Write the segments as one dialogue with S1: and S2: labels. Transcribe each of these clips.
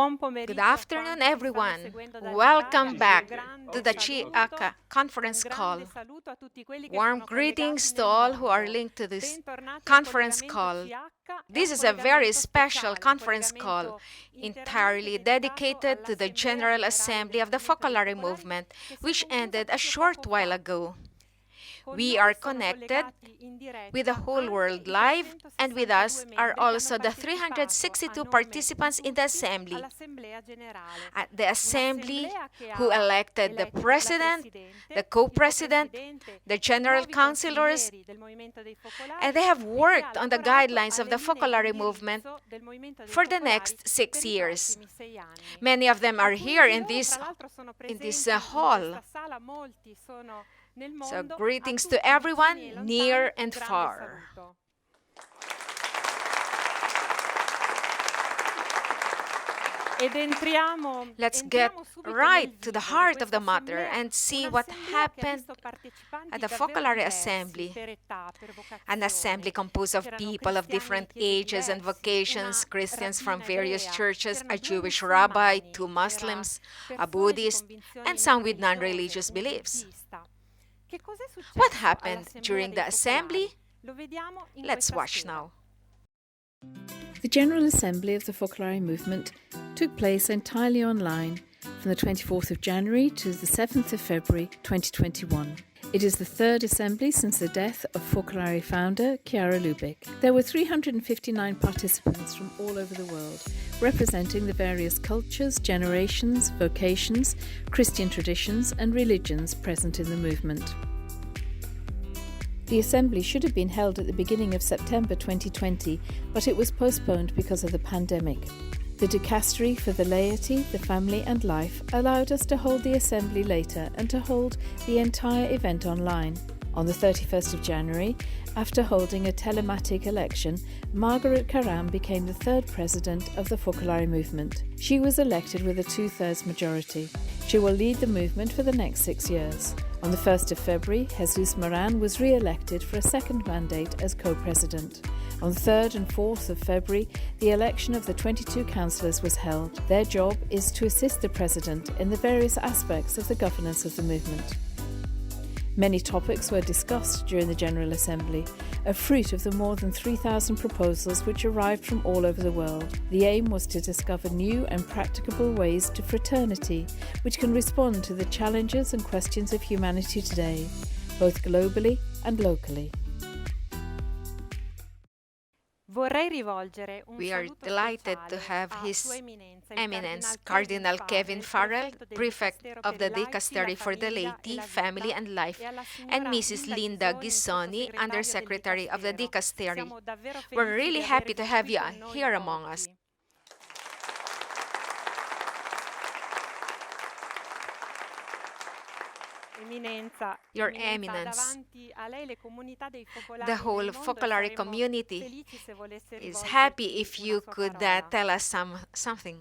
S1: Good afternoon, everyone. Welcome back to the CIACA conference call. Warm greetings to all who are linked to this conference call. This is a very special conference call entirely dedicated to the General Assembly of the Focolare movement, which ended a short while ago. We are connected with the whole world live, and with us are also the 362 participants in the Assembly. At the Assembly, who elected the President, the Co-President, the General Councilors, and they have worked on the guidelines of the Focolare movement for the next 6 years. Many of them are here in this hall. So greetings to everyone near and far. Let's get right to the heart of the matter and see what happened at the Focolare Assembly. An assembly composed of people of different ages and vocations, Christians from various churches, a Jewish rabbi, 2 Muslims, a Buddhist, and some with non-religious beliefs. What happened during the assembly? Let's watch now.
S2: The General Assembly of the Focolare movement took place entirely online from the 24th of January to the 7th of February 2021. It is the third assembly since the death of Focolare founder Chiara Lubich. There were 359 participants from all over the world, representing the various cultures, generations, vocations, Christian traditions and religions present in the movement. The assembly should have been held at the beginning of September 2020, but it was postponed because of the pandemic. The dicastery for the laity, the family and life allowed us to hold the assembly later and to hold the entire event online. On the 31st of January, after holding a telematic election, Margaret Karam became the third president of the Focolare movement. She was elected with a 2/3 majority. She will lead the movement for the next 6 years. On the 1st of February, Jesus Moran was re-elected for a second mandate as co-president. On the 3rd and 4th of February, the election of the 22 councillors was held. Their job is to assist the president in the various aspects of the governance of the movement. Many topics were discussed during the General Assembly, a fruit of the more than 3,000 proposals which arrived from all over the world. The aim was to discover new and practicable ways to fraternity, which can respond to the challenges and questions of humanity today, both globally and locally.
S1: We are delighted to have His Eminence Cardinal Kevin Farrell, Prefect of the Dicastery for the Laity, Family and Life, and Mrs. Linda Ghisoni, Undersecretary of the Dicastery. We're really happy to have you here among us. Your Eminence, the whole Focolare community is happy if you could tell us something.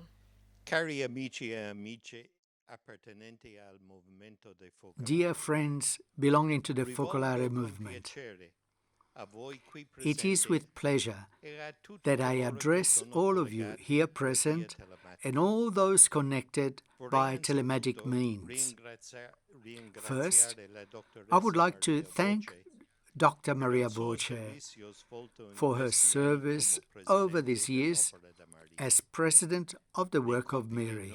S3: Dear friends belonging to the Focolare movement, it is with pleasure that I address all of you here present and all those connected by telematic means. First, I would like to thank Dr. Maria Voce for her service over these years as President of the Work of Mary.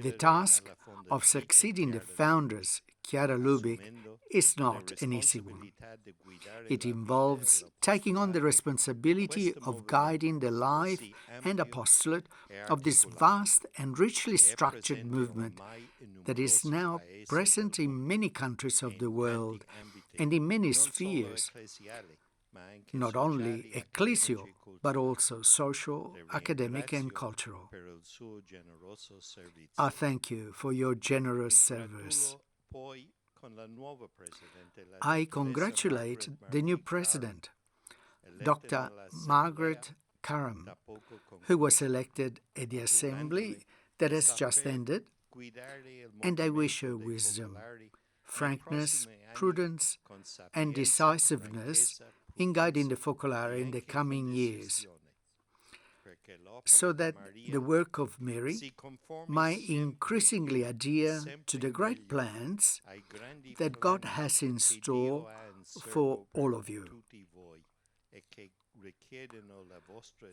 S3: The task of succeeding the founders, Chiara Lubich, is not an easy one. It involves taking on the responsibility of guiding the life and apostolate of this vast and richly structured movement that is now present in many countries of the world and in many spheres, not only ecclesial, but also social, academic and cultural. I thank you for your generous service. I congratulate the new president, Dr. Margaret Karam, who was elected at the assembly that has just ended, and I wish her wisdom, frankness, prudence, and decisiveness in guiding the Focolare in the coming years. so that the work of Mary may increasingly adhere to the great plans that God has in store for all of you.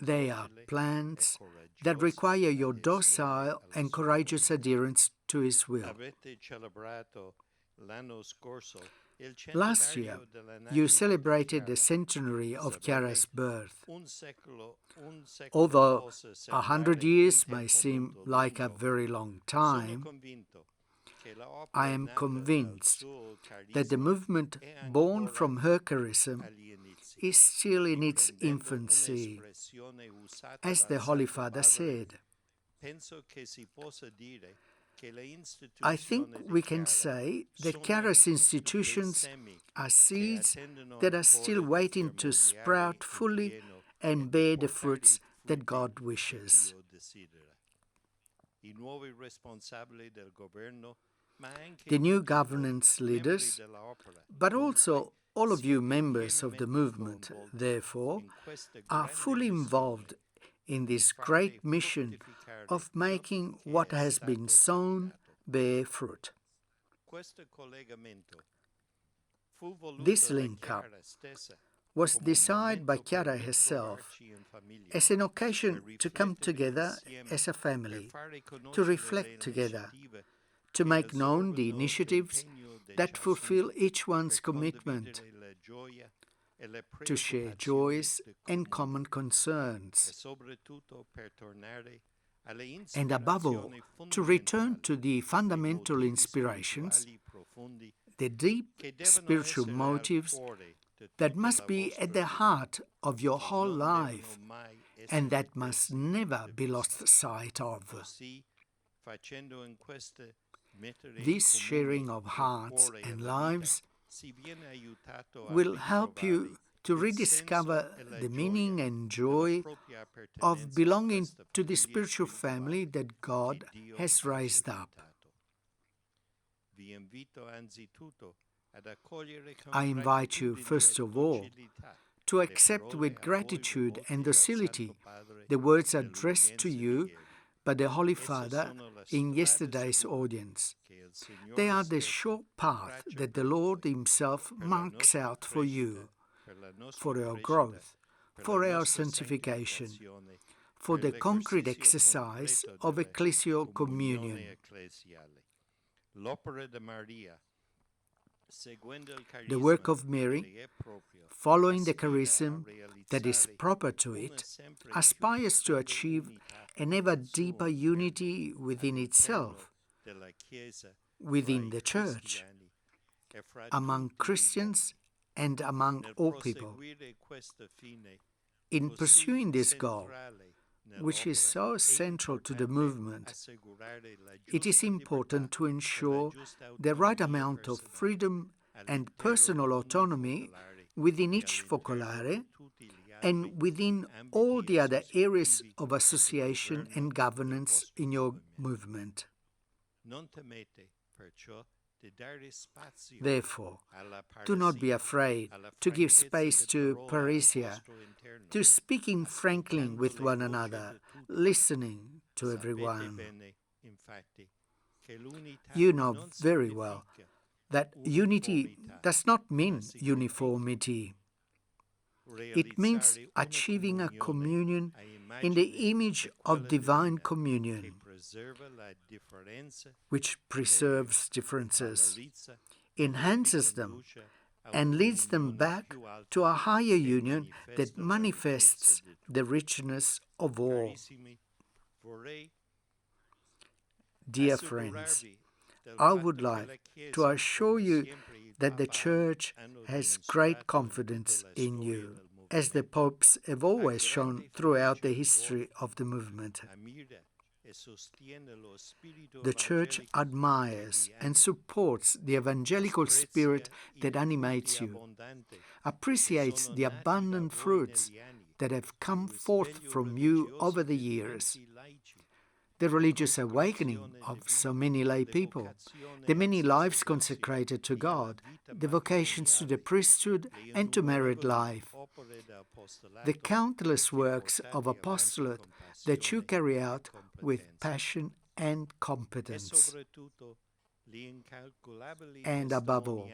S3: They are plans that require your docile and courageous adherence to His will. Last year, you celebrated the centenary of Chiara's birth. Although 100 years may seem like a very long time, I am convinced that the movement born from her charism is still in its infancy. As the Holy Father said, I think we can say that Chiara's institutions are seeds that are still waiting to sprout fully and bear the fruits that God wishes. The new governance leaders, but also all of you members of the movement, therefore, are fully involved in this great mission of making what has been sown bear fruit. This link-up was decided by Chiara herself as an occasion to come together as a family, to reflect together, to make known the initiatives that fulfill each one's commitment, to share joys and common concerns, and above all, to return to the fundamental inspirations, the deep spiritual motives that must be at the heart of your whole life and that must never be lost sight of. This sharing of hearts and lives will help you to rediscover the meaning and joy of belonging to the spiritual family that God has raised up. I invite you, first of all, to accept with gratitude and docility the words addressed to you by the Holy Father in yesterday's audience. They are the sure path that the Lord Himself marks out for you, for our growth, for our sanctification, for the concrete exercise of ecclesial communion. The work of Mary, following the charism that is proper to it, aspires to achieve an ever deeper unity within itself, within the Church, among Christians and among all people. In pursuing this goal, which is so central to the movement, it is important to ensure the right amount of freedom and personal autonomy within each Focolare and within all the other areas of association and governance in your movement. Therefore, do not be afraid to give space to parousia, to speaking frankly with one another, listening to everyone. You know very well that unity does not mean uniformity. It means achieving a communion in the image of divine communion, which preserves differences, enhances them, and leads them back to a higher union that manifests the richness of all. Dear friends, I would like to assure you that the Church has great confidence in you, as the popes have always shown throughout the history of the movement. The Church admires and supports the evangelical spirit that animates you, appreciates the abundant fruits that have come forth from you over the years, the religious awakening of so many lay people, the many lives consecrated to God, the vocations to the priesthood and to married life, the countless works of apostolate that you carry out with passion and competence, and above all,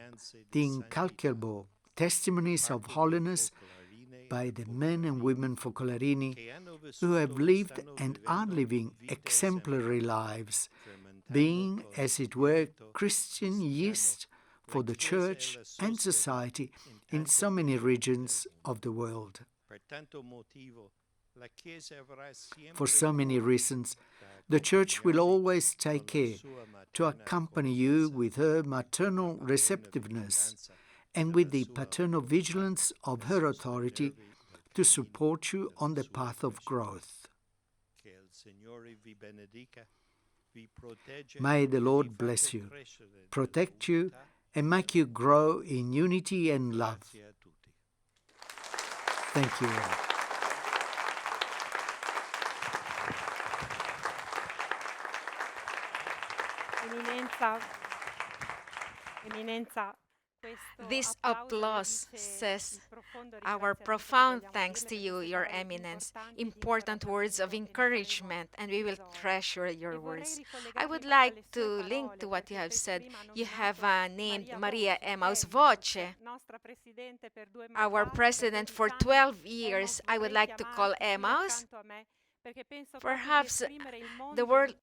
S3: the incalculable testimonies of holiness by the men and women Focolarini who have lived and are living exemplary lives, being, as it were, Christian yeast for the Church and society in so many regions of the world. For so many reasons, the Church will always take care to accompany you with her maternal receptiveness and with the paternal vigilance of her authority to support you on the path of growth. May the Lord bless you, protect you, and make you grow in unity and love. Thank you all.
S4: Eminenza,
S1: This applause says our profound thanks to you, Your Eminence, important words of encouragement, and we will treasure your words. I would like to link to what you have said. You have named Maria Emmaus Voce, our president for 12 years. I would like to call Emmaus. Perhaps the world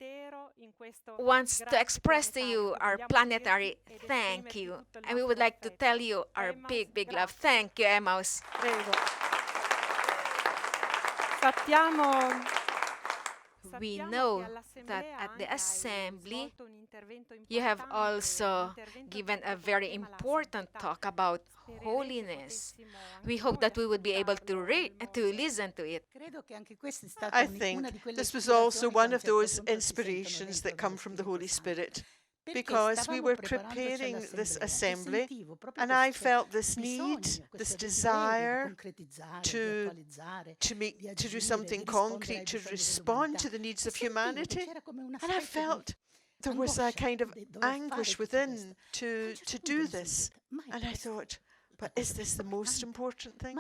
S1: wants to express to you our planetary thank you, and we would like to tell you our big, big love. Thank you, Emmaus. We know that at the assembly, you have also given a very important talk about holiness. We hope that we would be able to listen to it.
S5: I think this was also one of those inspirations that come from the Holy Spirit, because we were preparing this assembly and I felt this need, this desire to do something concrete, to respond to the needs of humanity. And I felt there was a kind of anguish within to do this. And I thought, but is this the most important thing?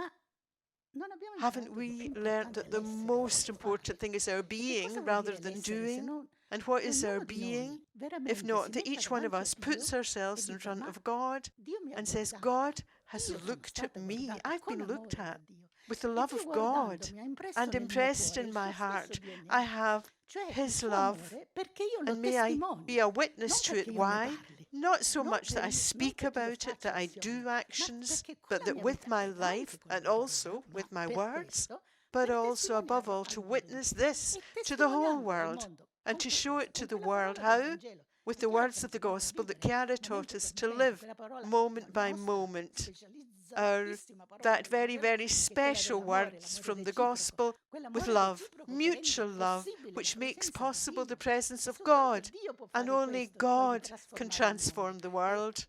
S5: Haven't we learned that the most important thing is our being rather than doing? And what is our being, if not that each one of us puts ourselves in front of God and says, God has looked at me, I've been looked at with the love of God, and impressed in my heart, I have His love, and may I be a witness to it. Why? Not so much that I speak about it, that I do actions, but that with my life and also with my words, but also above all to witness this to the whole world and to show it to the world. How? With the words of the gospel that Chiara taught us to live moment by moment. That very, very special words from the gospel with love, mutual love, which makes possible the presence of God. And only God can transform the world.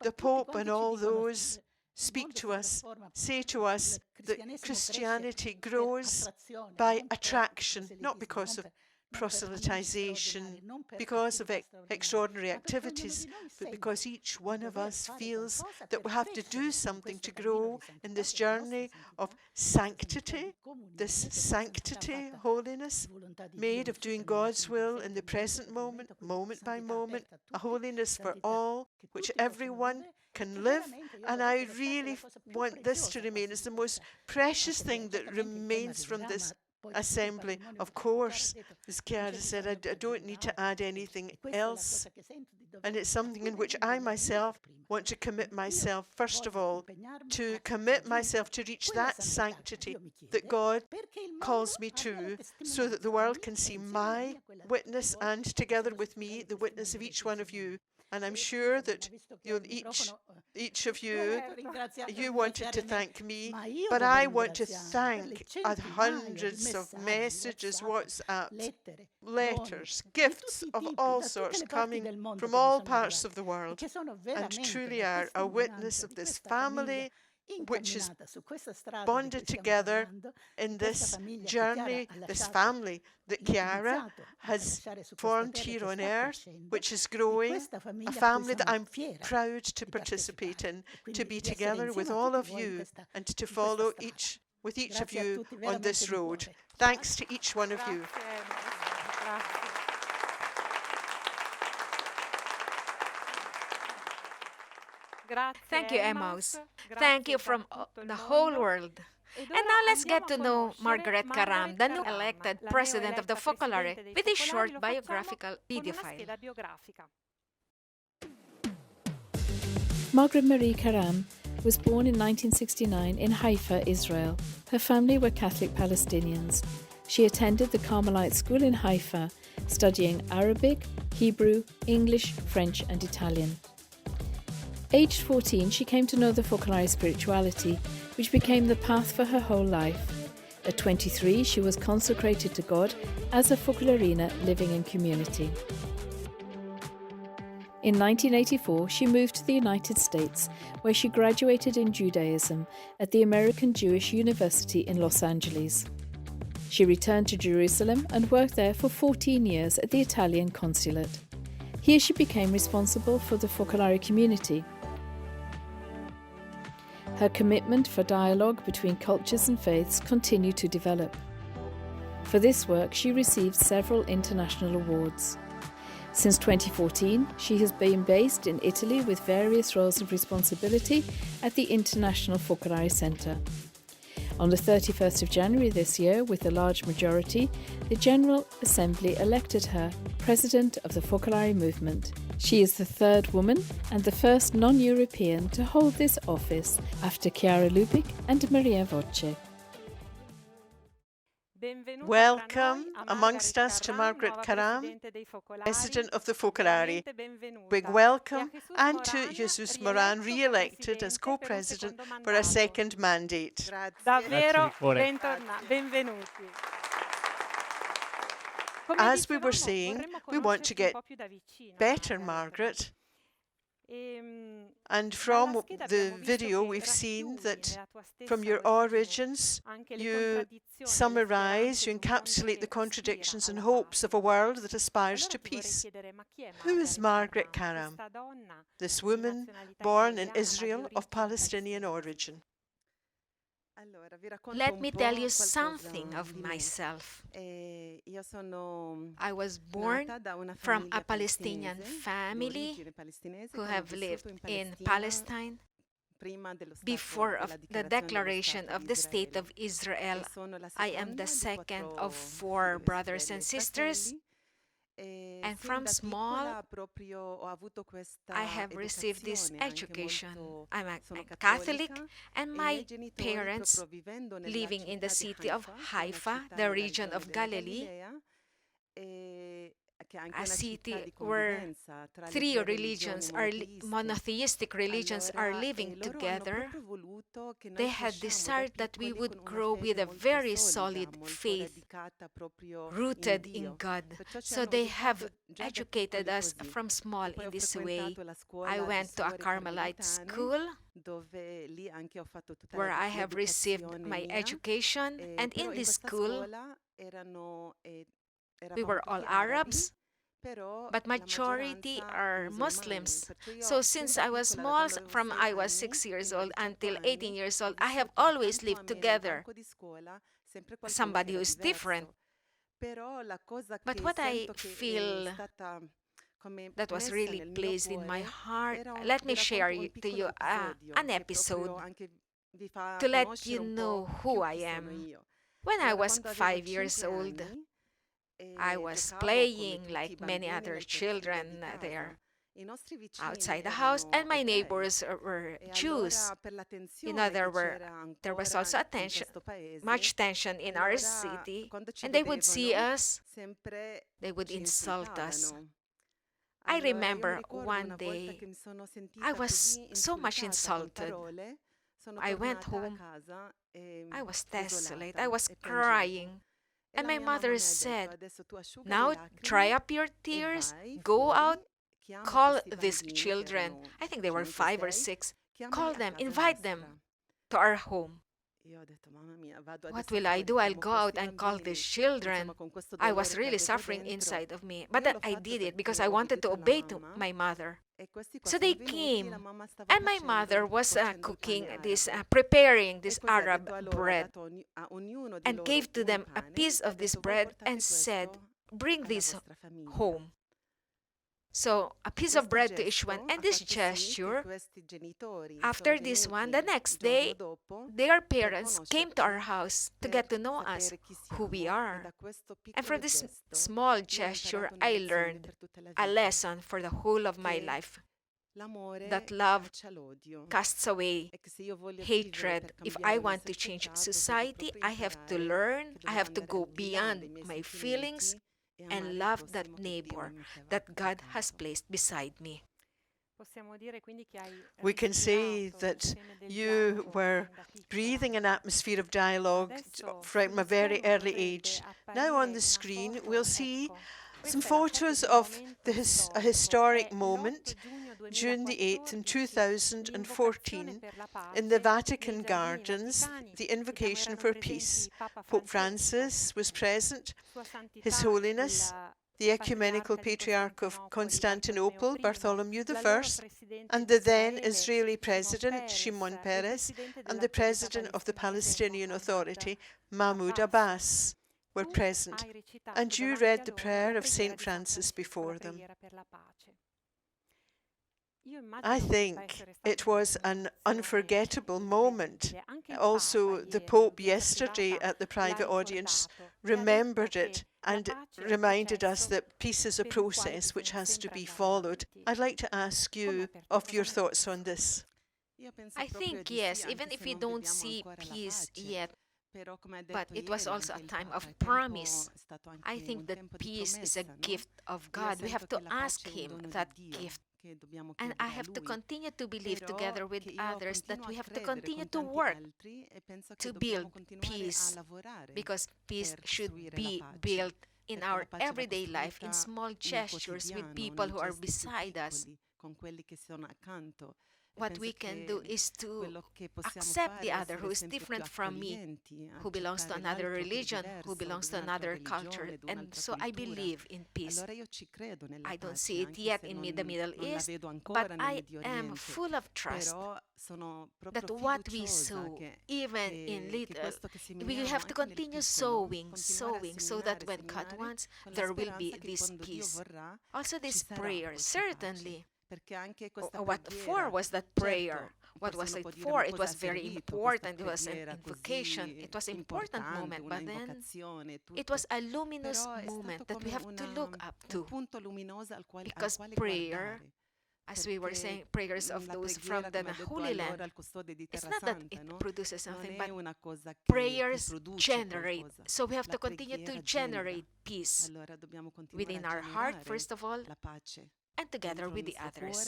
S5: The Pope and all those speak to us, say to us that Christianity grows by attraction, not because of proselytization, because of extraordinary activities, but because each one of us feels that we have to do something to grow in this journey of sanctity, holiness, made of doing God's will in the present moment, moment by moment, a holiness for all, which everyone can live. And I really want this to remain as the most precious thing that remains from this assembly. Of course, as Chiara said, I don't need to add anything else. And it's something in which I myself want to commit myself, first of all, to commit myself to reach that sanctity that God calls me to, so that the world can see my witness and, together with me, the witness of each one of you. And I'm sure that each of you wanted to thank me, but I want to thank hundreds of messages, WhatsApp, letters, gifts of all sorts coming from all parts of the world, and truly are a witness of this family which is bonded together in this journey, this family that Chiara has formed here on earth, which is growing, a family that I'm proud to participate in, to be together with all of you and to follow with each of you on this road. Thanks to each one of you.
S1: Thank you, Emmaus. Thank you from the whole world. And now let's get to know Margaret Karam, the new elected president of the Focolare, with this short biographical video file.
S2: Margaret Marie Karam was born in 1969 in Haifa, Israel. Her family were Catholic Palestinians. She attended the Carmelite School in Haifa, studying Arabic, Hebrew, English, French and Italian. Aged 14, she came to know the Focolare spirituality, which became the path for her whole life. At 23, she was consecrated to God as a Focolarina living in community. In 1984, she moved to the United States, where she graduated in Judaism at the American Jewish University in Los Angeles. She returned to Jerusalem and worked there for 14 years at the Italian consulate. Here she became responsible for the Focolare community. Her commitment for dialogue between cultures and faiths continued to develop. For this work, she received several international awards. Since 2014, she has been based in Italy with various roles of responsibility at the International Focolare Centre. On the 31st of January this year, with a large majority, the General Assembly elected her President of the Focolare movement. She is the third woman and the first non-European to hold this office after Chiara Lubich and Maria Voce.
S5: Welcome amongst us to Margaret Karam, President of the Focolare. Big welcome, and to Jesus Moran, re-elected as co-president for a second mandate.
S4: Davvero benvenuti.
S5: As we were saying, we want to get better, Margaret. And from the video, we've seen that from your origins, you summarize, you encapsulate the contradictions and hopes of a world that aspires to peace. Who is Margaret Karam, this woman born in Israel of Palestinian origin?
S1: Let me tell you something of myself. I was born from a Palestinian family who have lived in Palestine before of the declaration of the State of Israel. I am the second of 4 brothers and sisters. And from small, I have received this education. I'm a Catholic, and my parents, living in the city of Haifa, the region of Galilee, a city where 3 religions monotheistic religions are living together. They had desired that we would grow with a very solid faith rooted in God. So they have educated us from small in this way. I went to a Carmelite school where I have received my education, and in this school we were all Arabs, but majority are Muslims. So since I was small, from I was 6 years old until 18 years old, I have always lived together. Somebody who is different. But what I feel that was really placed in my heart, let me share to you an episode to let you know who I am. When I was 5 years old, I was playing like many other children there outside the house, and my neighbors were Jews. There was also much tension in our city, and they would see us, they would insult us. I remember one day, I was so much insulted. I went home, I was desolate, I was crying. And my mother said, now dry up your tears, go out, call these children. I think they were 5 or 6. Call them, invite them. to our home. What will I do? I'll go out and call these children. I was really suffering inside of me. But then I did it because I wanted to obey to my mother. So they came, and my mother was cooking this, preparing this Arab bread, and gave to them a piece of this bread and said, "Bring this home." So a piece of bread to each one. And this gesture, after this one, the next day, their parents came to our house to get to know us, who we are. And from this small gesture, I learned a lesson for the whole of my life. That love casts away hatred. If I want to change society, I have to learn, I have to go beyond my feelings and love that neighbor that God has placed beside me.
S5: We can say that you were breathing an atmosphere of dialogue from a very early age. Now on the screen, we'll see some photos of a historic moment, June the 8th in 2014, in the Vatican Gardens, the Invocation for Peace. Pope Francis was present, His Holiness, the Ecumenical Patriarch of Constantinople, Bartholomew I, and the then Israeli President, Shimon Peres, and the President of the Palestinian Authority, Mahmoud Abbas, were present, and you read the prayer of St. Francis before them. I think it was an unforgettable moment. Also, the Pope yesterday at the private audience remembered it and reminded us that peace is a process which has to be followed. I'd like to ask you of your thoughts on this.
S1: I think, yes, even if we don't see peace yet, but it was also a time of promise. I think that peace is a gift of God. We have to ask Him that gift. And I have to continue to believe together with others that we have to continue to work to build peace, because peace should be built in our everyday life, in small gestures with people who are beside us. What we can do is to accept the other who is different from me, who belongs to another religion, who belongs to another culture. And so I believe in peace. I don't see it yet in the Middle East, but I am full of trust that what we sow, even in little, we have to continue sowing, so that when God wants, there will be this peace. Also this prayer, certainly. What for was that prayer? What was it for? It was very important. It was an invocation. It was an important moment, but then it was a luminous moment that we have to look up to. Because prayer, as we were saying, prayers of those from the Holy Land, it's not that it produces something, but prayers generate. So we have to continue to generate peace within our heart, first of all, and together with the others.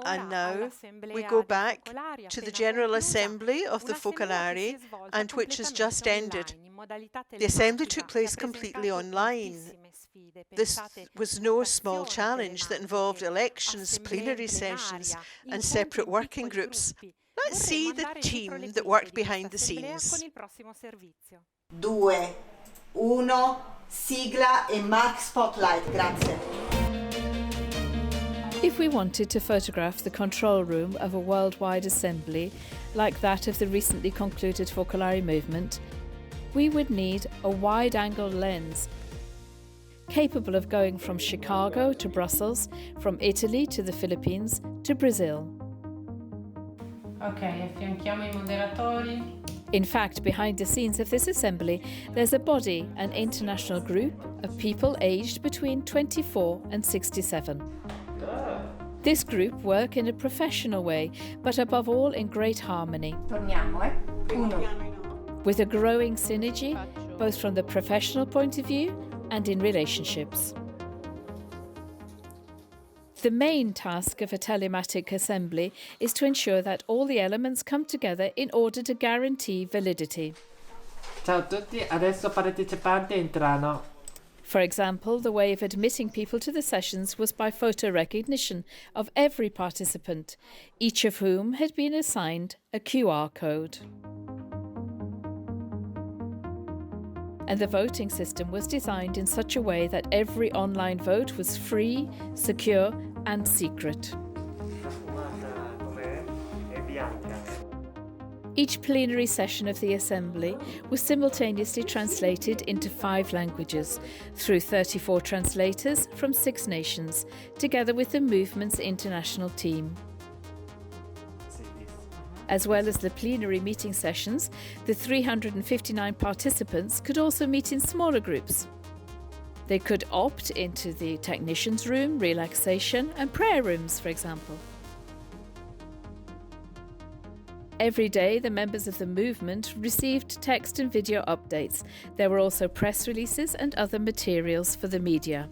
S5: And now we go back to the General Assembly of the Focolare, and which has just ended. The assembly took place completely online. This was no small challenge that involved elections, plenary sessions, and separate working groups. Let's see the team that worked behind the scenes.
S6: 2, 1, sigla e mark spotlight, grazie.
S2: If we wanted to photograph the control room of a worldwide assembly like that of the recently concluded Focolare movement, we would need a wide-angle lens capable of going from Chicago to Brussels, from Italy to the Philippines to Brazil.
S4: Ok, affianchiamo I moderatori.
S2: In fact, behind the scenes of this assembly, there's a body, an international group of people aged between 24 and 67. This group work in a professional way, but above all in great harmony.
S4: Torniamo, 1.
S2: With a growing synergy, both from the professional point of view and in relationships. The main task of a telematic assembly is to ensure that all the elements come together in order to guarantee validity.
S7: Ciao a tutti, adesso partecipanti entrano.
S2: For example, the way of admitting people to the sessions was by photo recognition of every participant, each of whom had been assigned a QR code. And the voting system was designed in such a way that every online vote was free, secure, and secret. Each plenary session of the Assembly was simultaneously translated into 5 languages through 34 translators from 6 nations, together with the movement's international team. As well as the plenary meeting sessions, the 359 participants could also meet in smaller groups. They could opt into the technician's room, relaxation and prayer rooms, for example. Every day, the members of the movement received text and video updates. There were also press releases and other materials for the media.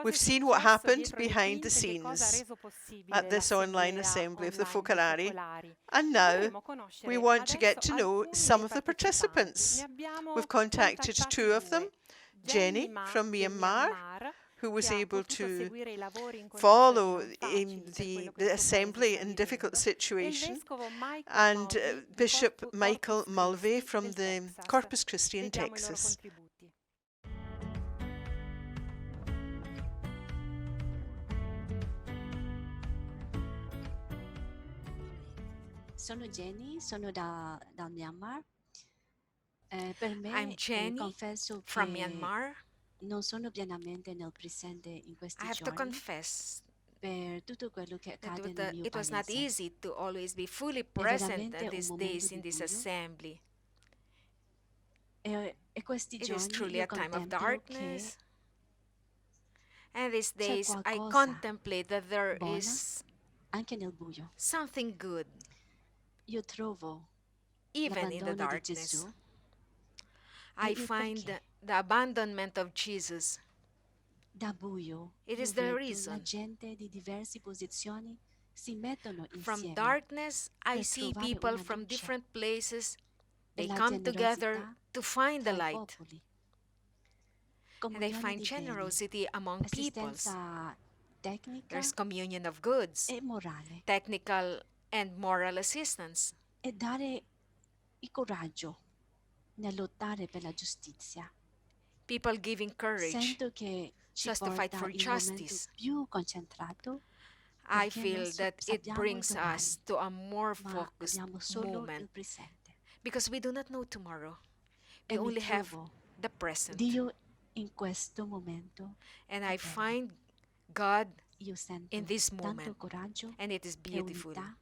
S5: We've seen what happened behind the scenes at this online assembly of the Focolare, and now we want to get to know some of the participants. We've contacted 2 of them, Jenny from Myanmar, who was able to follow the assembly in difficult situation, and Bishop Michael Mulvey from the Corpus Christi in Texas.
S7: Sono Jenny, sono da Myanmar.
S1: I'm Jenny from Myanmar.
S7: Non sono pienamente nel presente in questi
S1: I have to
S7: giorni
S1: confess
S7: per tutto quello che accade nel mio
S1: it was not
S7: paese.
S1: easy to always be fully present
S7: veramente
S1: these
S7: un
S1: days
S7: momento
S1: in
S7: di
S1: this
S7: buio.
S1: assembly.
S7: E questi
S1: It is
S7: giorni
S1: truly
S7: io
S1: a time of
S7: contemplo
S1: darkness. And these
S7: c'è
S1: days I
S7: qualcosa
S1: contemplate that there
S7: buona
S1: is
S7: anche nel buio.
S1: something good
S7: Io trovo
S1: even in the
S7: l'abbandono di
S1: darkness.
S7: Gesù
S1: I
S7: il
S1: find
S7: perché.
S1: the abandonment of Jesus.
S7: Da buio
S1: It
S7: io
S1: is the
S7: vedo
S1: reason.
S7: la gente di diverse posizioni si mettono
S1: From
S7: insieme
S1: darkness, I
S7: per
S1: see
S7: trovare
S1: people
S7: una
S1: from
S7: luce.
S1: different places.
S7: E
S1: They
S7: la
S1: come together
S7: generosità
S1: to find the
S7: tra i
S1: light.
S7: popoli.
S1: And they
S7: Comunione
S1: find
S7: di beni,
S1: generosity among peoples.
S7: assistenza tecnica
S1: There's communion of goods,
S7: e morale,
S1: technical and moral assistance,
S7: e dare il coraggio nel lottare per la giustizia.
S1: people giving courage
S7: Sento che ci
S1: just to fight
S7: porta
S1: for
S7: in un momento
S1: justice.
S7: più concentrato,
S1: I
S7: perché
S1: feel
S7: non
S1: that it
S7: sappiamo il
S1: brings
S7: domani,
S1: us to a more
S7: ma
S1: focused
S7: abbiamo solo il
S1: moment
S7: presente.
S1: because we do not know tomorrow.
S7: E
S1: We
S7: mi
S1: only have
S7: trovo
S1: the present.
S7: Dio in questo momento.
S1: And
S7: è
S1: I
S7: bello.
S1: find God
S7: Io sento
S1: in this
S7: tanto
S1: moment,
S7: coraggio
S1: and it is
S7: e
S1: beautiful.
S7: unità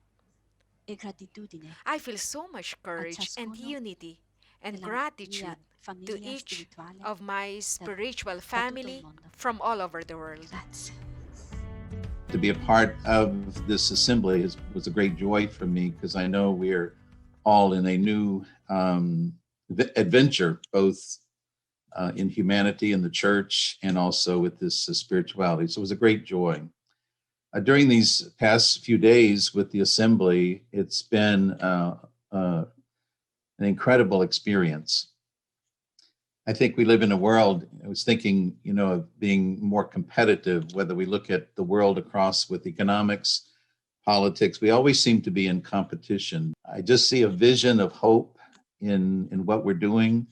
S7: e gratitudine
S1: I feel so much courage and
S7: ciascuno
S1: unity and
S7: della
S1: gratitude
S7: mia
S1: to
S7: famiglia
S1: each
S7: spirituale
S1: of my spiritual
S7: tutto il
S1: family
S7: mondo.
S1: from all over the world.
S7: Grazie.
S8: To be a part of this assembly was a great joy for me because I know we're all in a new adventure, both in humanity, in the church, and also with this spirituality. So it was a great joy. During these past few days with the assembly, it's been an incredible experience. I think we live in a world, I was thinking, of being more competitive, whether we look at the world across with economics, politics, we always seem to be in competition. I just see a vision of hope in what we're doing.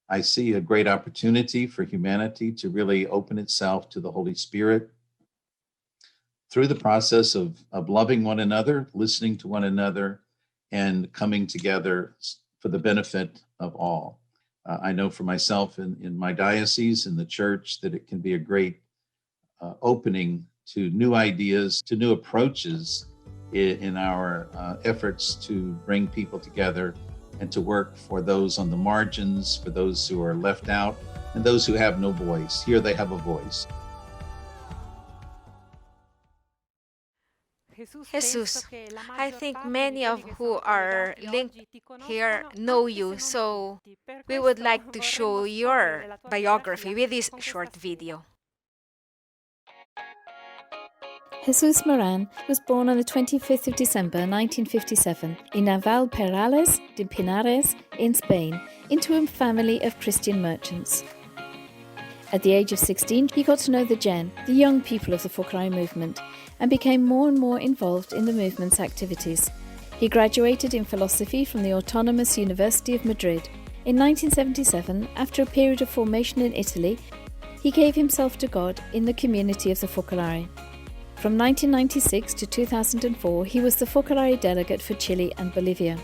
S8: I see a great opportunity for humanity to really open itself to the Holy Spirit through the process of loving one another, listening to one another, and coming together for the benefit of all. I know for myself in my diocese, in the church, that it can be a great opening to new ideas, to new approaches in our efforts to bring people together and to work for those on the margins, for those who are left out, and those who have no voice. Here they have a voice.
S1: Jesus, I think many of who are linked here know you, so we would like to show your biography with this short video.
S2: Jesus Moran was born on the 25th of December 1957 in Navalperales de Pinares in Spain into a family of Christian merchants. At the age of 16, he got to know the Gen, the young people of the Focolare movement, and became more and more involved in the movement's activities. He graduated in philosophy from the Autonomous University of Madrid. In 1977, after a period of formation in Italy, he gave himself to God in the community of the Focolare. From 1996 to 2004, he was the Focolare delegate for Chile and Bolivia.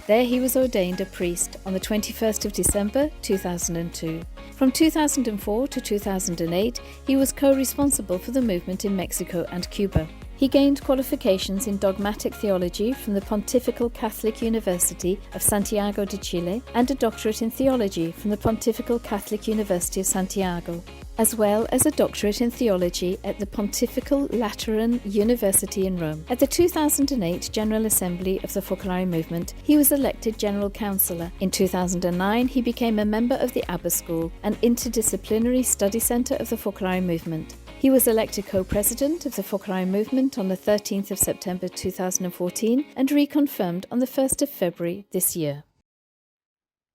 S2: There he was ordained a priest on the 21st of December 2002. From 2004 to 2008, he was co-responsible for the movement in Mexico and Cuba. He gained qualifications in dogmatic theology from the Pontifical Catholic University of Santiago de Chile and a doctorate in theology from the Pontifical Catholic University of Santiago, as well as a doctorate in theology at the Pontifical Lateran University in Rome. At the 2008 General Assembly of the Focolare movement, he was elected General Councillor. In 2009, he became a member of the Abba School, an interdisciplinary study centre of the Focolare movement. He was elected co-president of the Focolare movement on the 13th of September 2014 and reconfirmed on the 1st of February this year.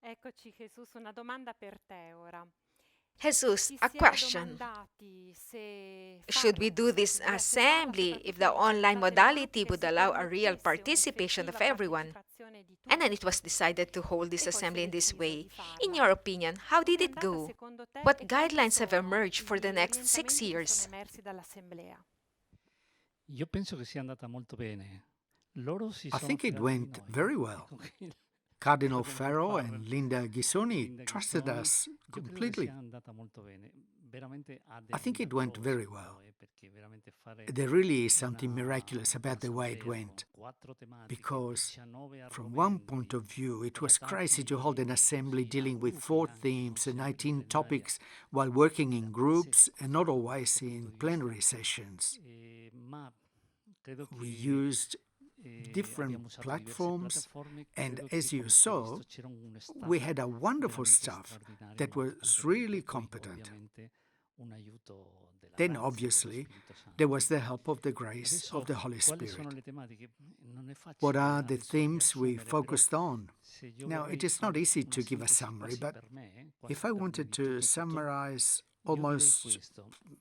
S1: Eccoci Jesus, una domanda per te ora. Jesus, a question. Should we do this assembly if the online modality would allow a real participation of everyone? And then it was decided to hold this assembly in this way. In your opinion, how did it go? What guidelines have emerged for the next 6 years?
S3: I think it went very well. Cardinal Farrow and Linda Ghisoni trusted us completely. I think it went very well. There really is something miraculous about the way it went, because from one point of view, it was crazy to hold an assembly dealing with 4 themes and 19 topics while working in groups and not always in plenary sessions. We used different platforms, and as you saw, we had a wonderful staff that was really competent. Then obviously there was the help of the grace of the Holy Spirit. What are the themes we focused on? Now, it is not easy to give a summary, but if I wanted to summarize almost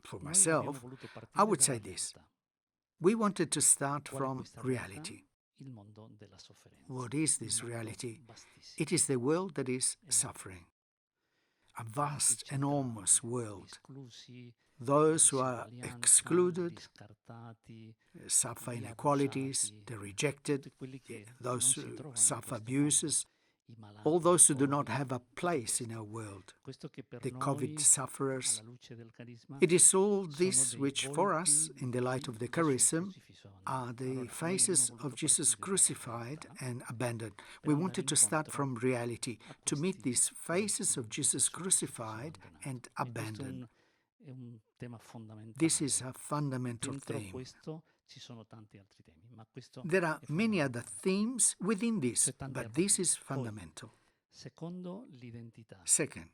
S3: for myself, I would say this. We wanted to start from reality. What is this reality? It is the world that is suffering. A vast, enormous world. Those who are excluded suffer inequalities, the rejected, those who suffer abuses, all those who do not have a place in our world, the COVID sufferers. It is all this which for us, in the light of the charism, are the faces of Jesus crucified and abandoned. We wanted to start from reality, to meet these faces of Jesus crucified and abandoned. This is a fundamental theme. There are many other themes within this, but this is fundamental. Second,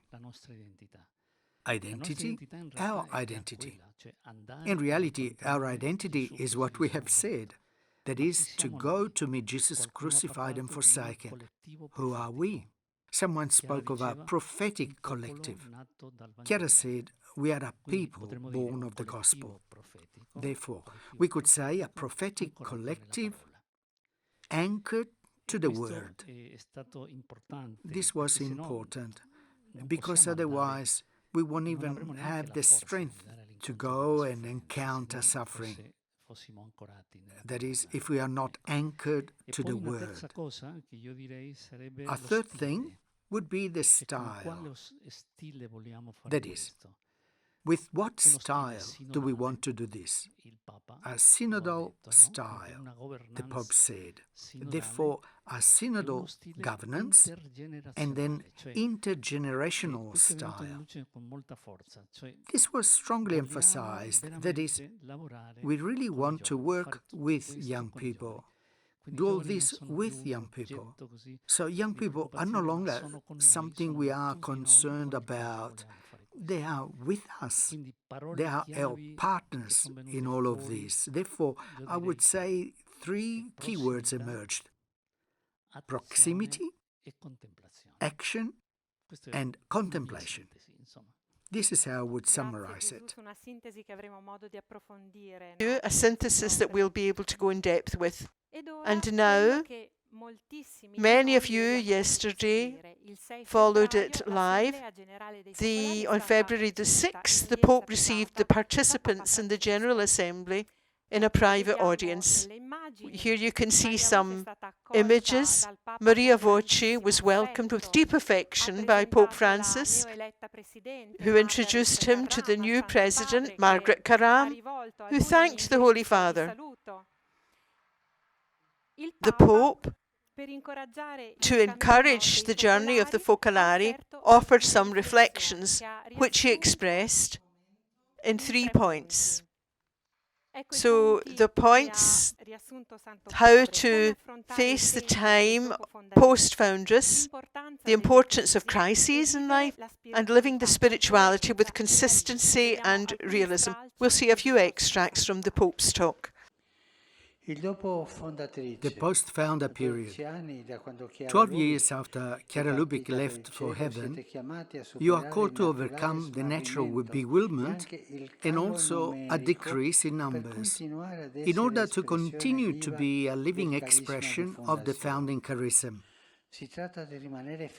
S3: identity, our identity. In reality, our identity is what we have said, that is, to go to meet Jesus crucified and forsaken. Who are we? Someone spoke of a prophetic collective. Chiara said, we are a people born of the gospel. Therefore, we could say a prophetic collective anchored to the word. This was important, because otherwise we won't even have the strength to go and encounter suffering. That is, if we are not anchored to the word. A third thing would be the style. That is, with what style do we want to do this? A synodal style, the Pope said. Therefore, a synodal governance and then intergenerational style. This was strongly emphasized. That is, we really want to work with young people. Do all this with young people. So young people are no longer something we are concerned about They are with us. They are our partners in all of this. Therefore, I would say three keywords emerged: proximity, action, and contemplation. This is how I would summarize it.
S5: A synthesis that we'll be able to go in depth with. And now, many of you yesterday followed it live. On February the 6th, the Pope received the participants in the General Assembly in a private audience. Here you can see some images. Maria Voce was welcomed with deep affection by Pope Francis, who introduced him to the new president, Margaret Karam, who thanked the Holy Father. The Pope, to encourage the journey of the Focolare, offered some reflections, which he expressed in 3 points. So the points: how to face the time post-Foundress, the importance of crises in life, and living the spirituality with consistency and realism. We'll see a few extracts from the Pope's talk.
S3: The post-founder period, 12 years after Chiara Lubich left for heaven, you are called to overcome the natural bewilderment and also a decrease in numbers, in order to continue to be a living expression of the founding charism.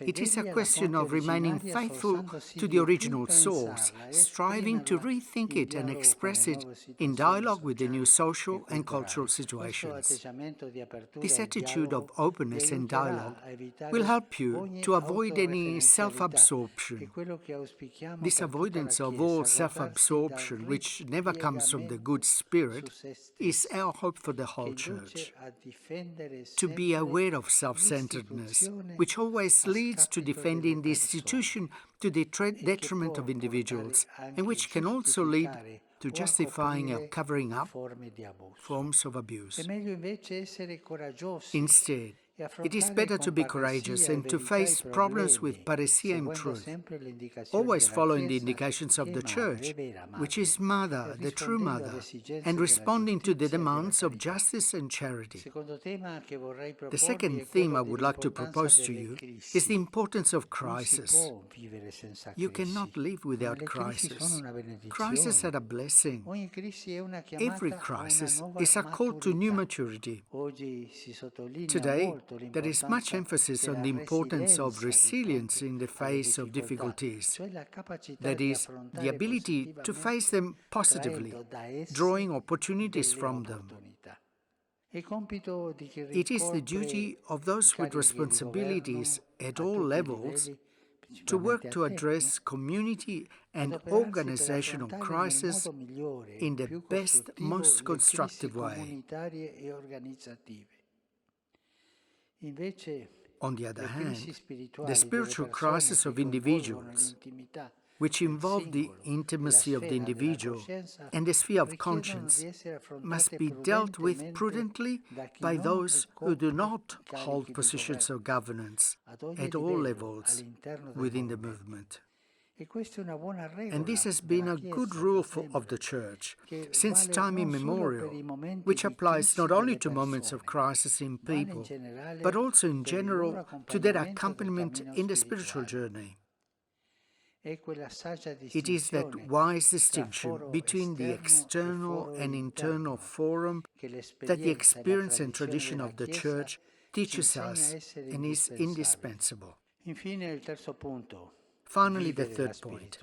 S3: It is a question of remaining faithful to the original source, striving to rethink it and express it in dialogue with the new social and cultural situations. This attitude of openness and dialogue will help you to avoid any self-absorption. This avoidance of all self-absorption, which never comes from the good spirit, is our hope for the whole Church. To be aware of self-centeredness, which always leads to defending the institution to the detriment of individuals, and which can also lead to justifying or covering up forms of abuse. Instead, it is better to be courageous and to face problems with parousia and truth, always following the indications of the Church, which is Mother, the true Mother, and responding to the demands of justice and charity. The second theme I would like to propose to you is the importance of crisis. You cannot live without crisis. Crises are a blessing. Every crisis is a call to new maturity. Today, there is much emphasis on the importance of resilience in the face of difficulties. That is, the ability to face them positively, drawing opportunities from them. It is the duty of those with responsibilities at all levels to work to address community and organizational crises in the best, most constructive way. On the other hand, the spiritual crisis of individuals, which involve the intimacy of the individual and the sphere of conscience, must be dealt with prudently by those who do not hold positions of governance at all levels within the movement. And this has been a good rule of the Church since time immemorial, which applies not only to moments of crisis in people, but also in general to their accompaniment in the spiritual journey. It is that wise distinction between the external and internal forum that the experience and tradition of the Church teaches us and is indispensable. Finally, the third point,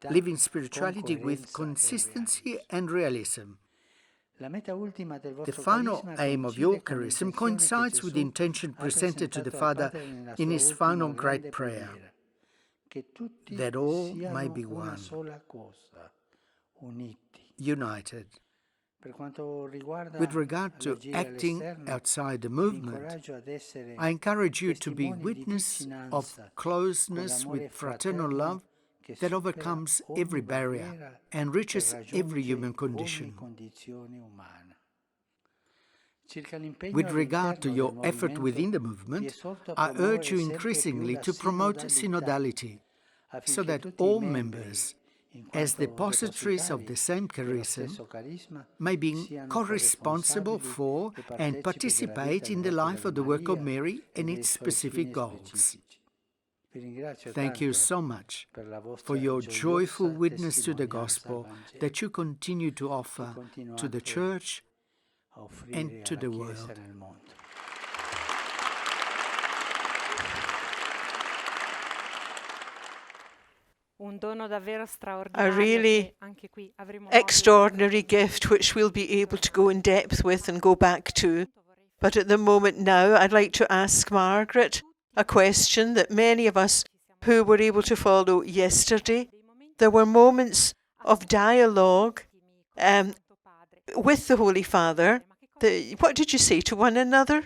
S3: living spirituality with consistency and realism. The final aim of your charism coincides with the intention presented to the Father in his final great prayer, that all may be one, united. With regard to acting outside the movement, I encourage you to be witness of closeness with fraternal love that overcomes every barrier and reaches every human condition. With regard to your effort within the movement, I urge you increasingly to promote synodality, so that all members, as depositories of the same charism, may be co-responsible for and participate in the life of the work of Mary and its specific goals. Thank you so much for your joyful witness to the gospel that you continue to offer to the Church and to the world.
S5: A really extraordinary gift which we'll be able to go in depth with and go back to. But at the moment now, I'd like to ask Margaret a question that many of us who were able to follow yesterday, there were moments of dialogue with the Holy Father. What did you say to one another?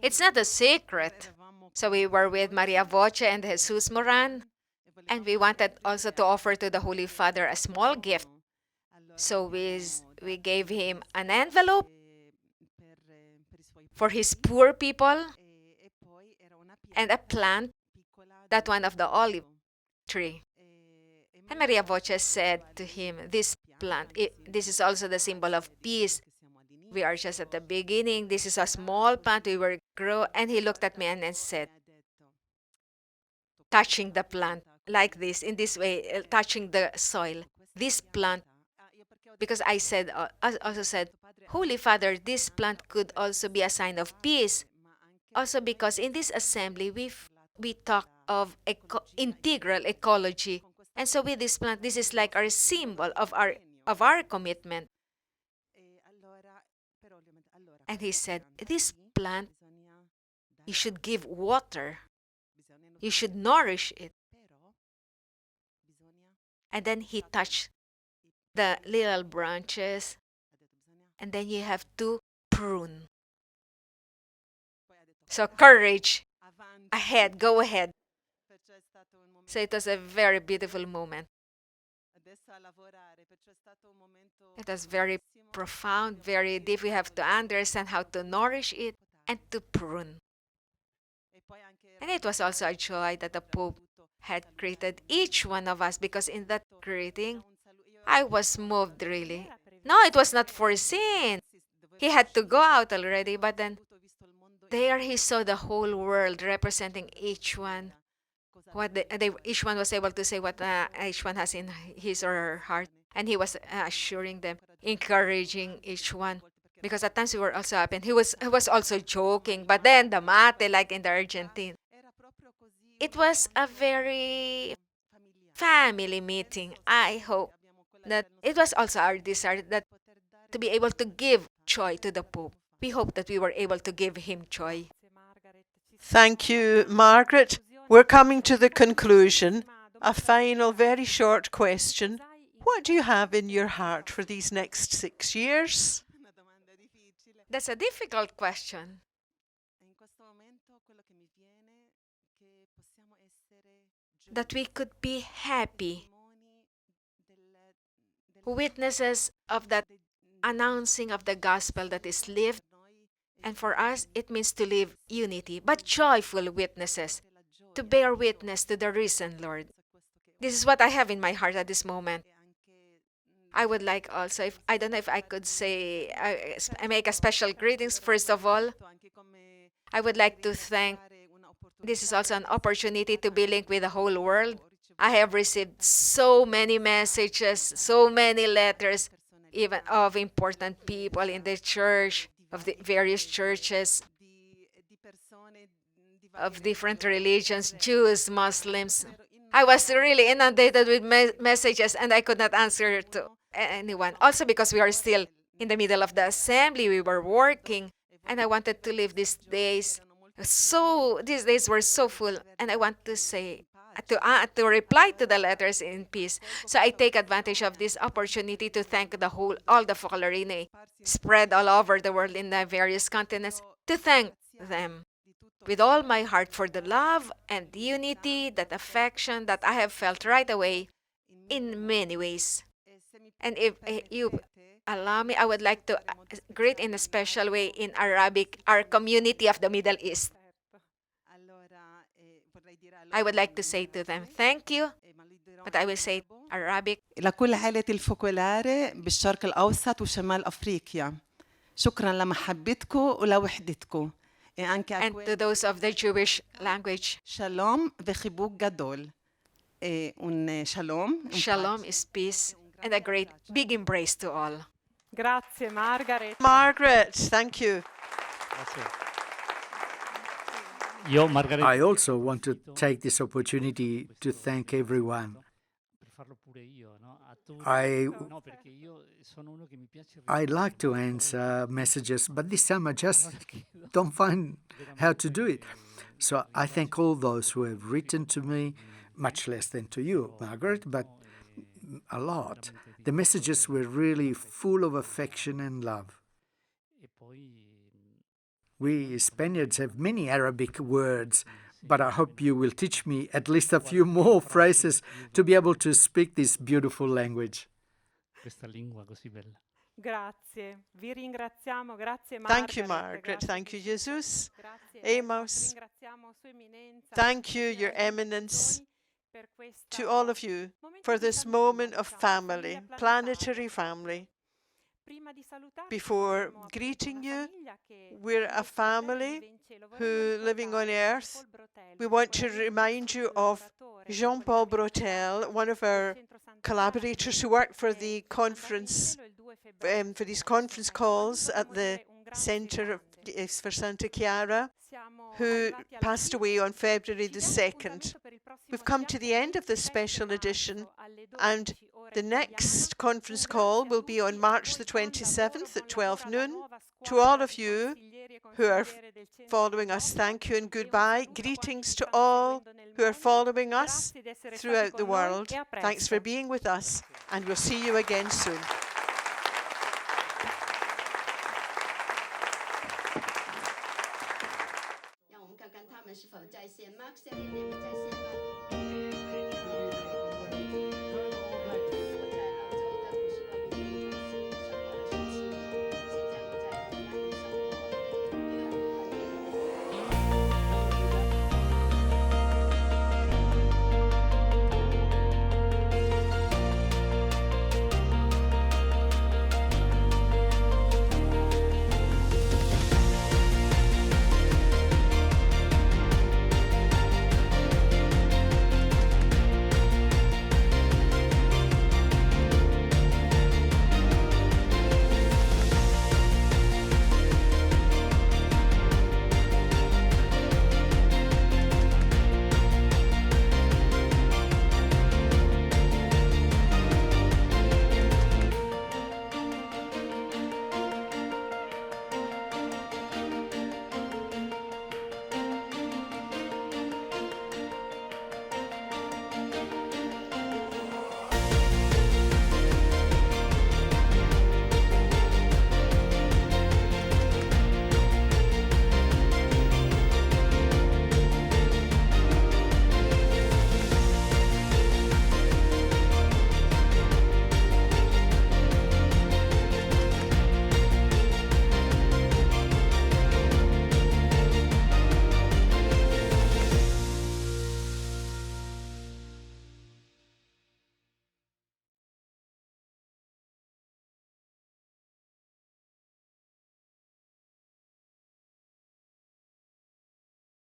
S1: It's not a secret. So we were with Maria Voce and Jesus Moran, and we wanted also to offer to the Holy Father a small gift. So we gave him an envelope for his poor people and a plant, that one of the olive tree. And Maria Voce said to him, this plant, this is also the symbol of peace. We are just at the beginning. This is a small plant. We will grow. And he looked at me and said, touching the plant like this, in this way, touching the soil. This plant, because I also said, Holy Father, this plant could also be a sign of peace. Also because in this assembly, we talk of integral ecology. And so with this plant, this is like our symbol of our commitment. And he said, this plant, you should give water. You should nourish it. And then he touched the little branches. And then you have to prune. So courage, ahead, go ahead. So it was a very beautiful moment. It was very profound, very deep. We have to understand how to nourish it and to prune. And it was also a joy that the Pope had greeted each one of us, because in that greeting, I was moved really. No, it was not foreseen. He had to go out already, but then there he saw the whole world representing each one. Each one was able to say what each one has in his or her heart. And he was assuring them, encouraging each one. Because at times we were also happy. He was also joking. But then the mate, like in the Argentine. It was a very family meeting. I hope that it was also our desire that to be able to give joy to the Pope. We hope that we were able to give him joy.
S5: Thank you, Margaret. We're coming to the conclusion. A final, very short question. What do you have in your heart for these next 6 years?
S1: That's a difficult question. That we could be happy, witnesses of that announcing of the gospel that is lived. And for us, it means to live unity, but joyful witnesses, to bear witness to the risen Lord. This is what I have in my heart at this moment. I would like also, I don't know if I could say, I make a special greetings. First of all, I would like to thank, this is also an opportunity to be linked with the whole world. I have received so many messages, so many letters, even of important people in the church, of the various churches, of different religions, Jews, Muslims. I was really inundated with messages and I could not answer to anyone. Also because we are still in the middle of the assembly, we were working, and I wanted to live these days. So these days were so full, and I want to say, to reply to the letters in peace. So I take advantage of this opportunity to thank all the Focolare spread all over the world in the various continents, to thank them with all my heart for the love and unity, that affection that I have felt right away in many ways. And if you allow me, I would like to greet in a special way in Arabic our community of the Middle East. I would like to say to them, thank you, but I will say Arabic.
S9: لكل عائلة الفوكولاري بالشرق الأوسط وشمال أفريقيا شكرا لمحبتكم ولوحدتكم.
S1: And to those of the Jewish language,
S9: שלום וחיבוק גדול. שלום.
S1: Shalom is peace and a great big embrace to all.
S4: Grazie Margaret.
S5: Margaret, thank you.
S3: I also want to take this opportunity to thank everyone. I like to answer messages, but this time I just don't find how to do it. So I thank all those who have written to me, much less than to you, Margaret, but a lot. The messages were really full of affection and love. We Spaniards have many Arabic words, but I hope you will teach me at least a few more phrases to be able to speak this beautiful language.
S4: Grazie. Vi ringraziamo. Grazie Margaret.
S5: Thank you, Margaret. Thank you, Jesus. Amos. Thank you, Your Eminence, to all of you for this moment of family, planetary family. Before greeting you, we're a family who living on earth. We want to remind you of Jean-Paul Brotel, one of our collaborators who worked for the conference, for these conference calls at the Center for Santa Chiara, who passed away on February the 2nd. We've come to the end of this special edition, and the next conference call will be on March the 27th at 12 noon. To all of you who are following us, thank you and goodbye. Greetings to all who are following us throughout the world. Thanks for being with us, and we'll see you again soon.
S10: 让我们看看他们是否在线。Mark 下面你们在线吗？